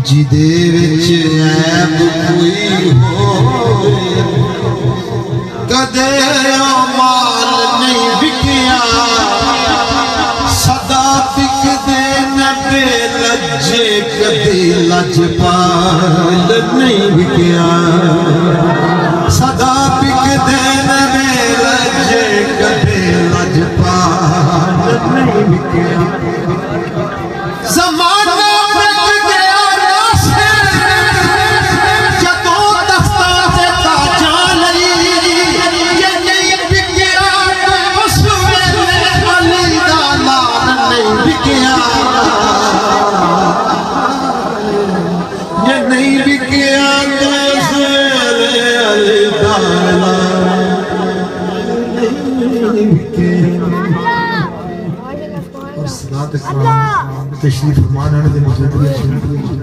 जिदे विच ऐब कोई होए कदे माल नहीं विकिया सदा बिकदे न बेलज्जे कदे लजपाल नहीं विकिया सदा बिकदे न बेलज्जे कदे लजपाल नहीं विकिया तशरीफ फरमान